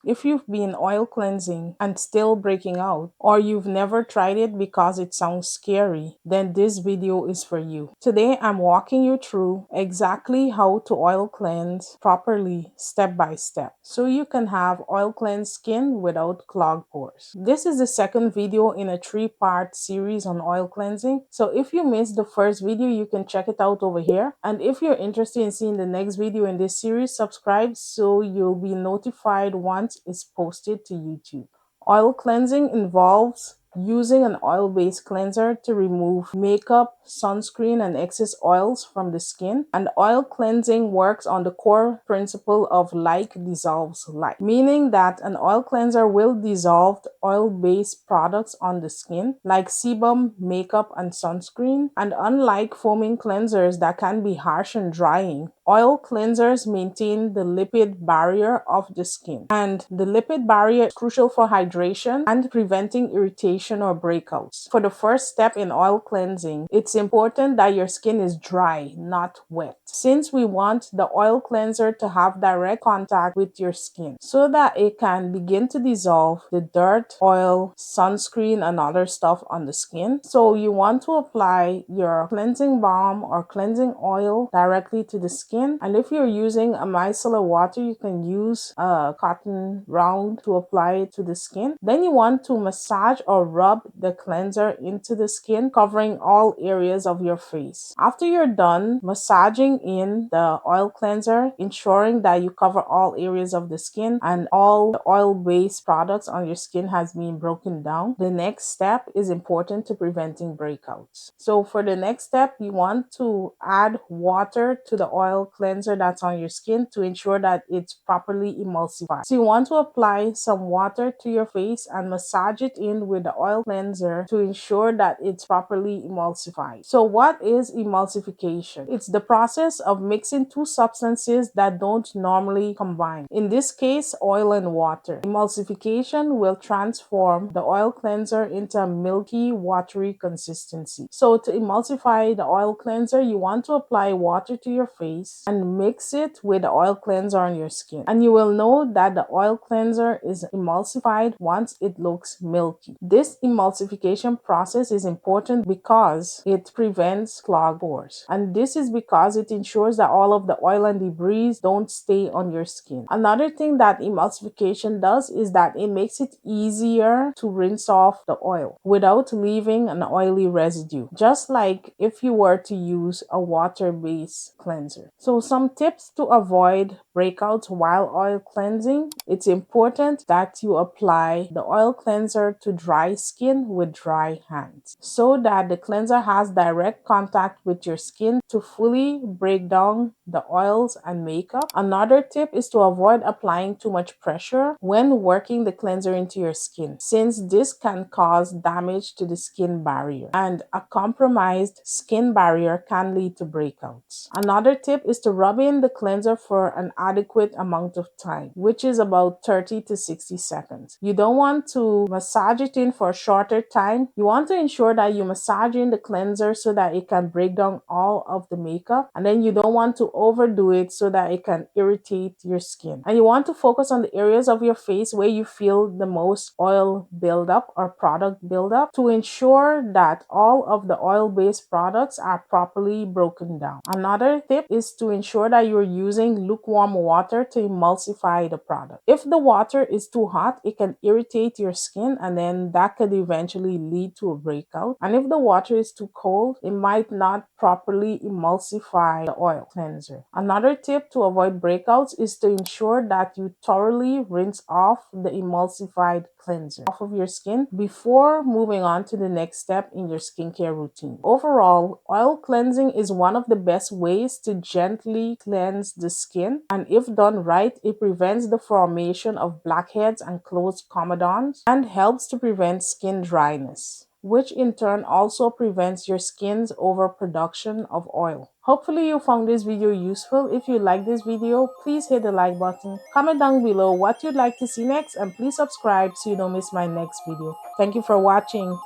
If you've been oil cleansing and still breaking out, or you've never tried it because it sounds scary, then this video is for you. Today I'm walking you through exactly how to oil cleanse properly step by step so you can have oil cleansed skin without clogged pores. This is the second video in a 3-part series on oil cleansing. So if you missed the first video, you can check it out over here. And if you're interested in seeing the next video in this series, subscribe so you'll be notified once it's posted to YouTube. Oil cleansing involves using an oil-based cleanser to remove makeup, sunscreen, and excess oils from the skin. And oil cleansing works on the core principle of like dissolves like, meaning that an oil cleanser will dissolve oil-based products on the skin, like sebum, makeup, and sunscreen. And unlike foaming cleansers that can be harsh and drying, oil cleansers maintain the lipid barrier of the skin. And the lipid barrier is crucial for hydration and preventing irritation or breakouts. For the first step in oil cleansing, it's important that your skin is dry, not wet, since we want the oil cleanser to have direct contact with your skin so that it can begin to dissolve the dirt, oil, sunscreen, and other stuff on the skin. So you want to apply your cleansing balm or cleansing oil directly to the skin. And if you're using a micellar water, you can use a cotton round to apply it to the skin. Then you want to massage or rub the cleanser into the skin, covering all areas of your face. After you're done massaging in the oil cleanser, ensuring that you cover all areas of the skin and all the oil-based products on your skin has been broken down, the next step is important to preventing breakouts. So for the next step, you want to add water to the oil cleanser that's on your skin to ensure that it's properly emulsified. So you want to apply some water to your face and massage it in with the oil cleanser to ensure that it's properly emulsified. So what is emulsification? It's the process of mixing two substances that don't normally combine. In this case, oil and water. Emulsification will transform the oil cleanser into a milky, watery consistency. So to emulsify the oil cleanser, you want to apply water to your face and mix it with the oil cleanser on your skin. And you will know that the oil cleanser is emulsified once it looks milky. This emulsification process is important because it prevents clogged pores. And this is because it ensures that all of the oil and debris don't stay on your skin. Another thing that emulsification does is that it makes it easier to rinse off the oil without leaving an oily residue, just like if you were to use a water-based cleanser. So some tips to avoid breakouts while oil cleansing. It's important that you apply the oil cleanser to dry skin with dry hands so that the cleanser has direct contact with your skin to fully break down the oils and makeup. Another tip is to avoid applying too much pressure when working the cleanser into your skin, since this can cause damage to the skin barrier, and a compromised skin barrier can lead to breakouts. Another tip is to rub in the cleanser for an adequate amount of time, which is about 30 to 60 seconds. You don't want to massage it in for a shorter time. You want to ensure that you massage in the cleanser so that it can break down all of the makeup, and then you don't want to overdo it so that it can irritate your skin. And you want to focus on the areas of your face where you feel the most oil buildup or product buildup to ensure that all of the oil-based products are properly broken down. Another tip is to ensure that you're using lukewarm water to emulsify the product. If the water is too hot, it can irritate your skin, and then that could eventually lead to a breakout. And if the water is too cold, it might not properly emulsify the oil cleanser. Another tip to avoid breakouts is to ensure that you thoroughly rinse off the emulsified cleanser off of your skin before moving on to the next step in your skincare routine. Overall, oil cleansing is one of the best ways to gently cleanse the skin, and if done right, it prevents the formation of blackheads and closed comedons and helps to prevent skin dryness, which in turn also prevents your skin's overproduction of oil. Hopefully you found this video useful. If you like this video, please hit the like button, comment down below what you'd like to see next, and please subscribe so you don't miss my next video. Thank you for watching.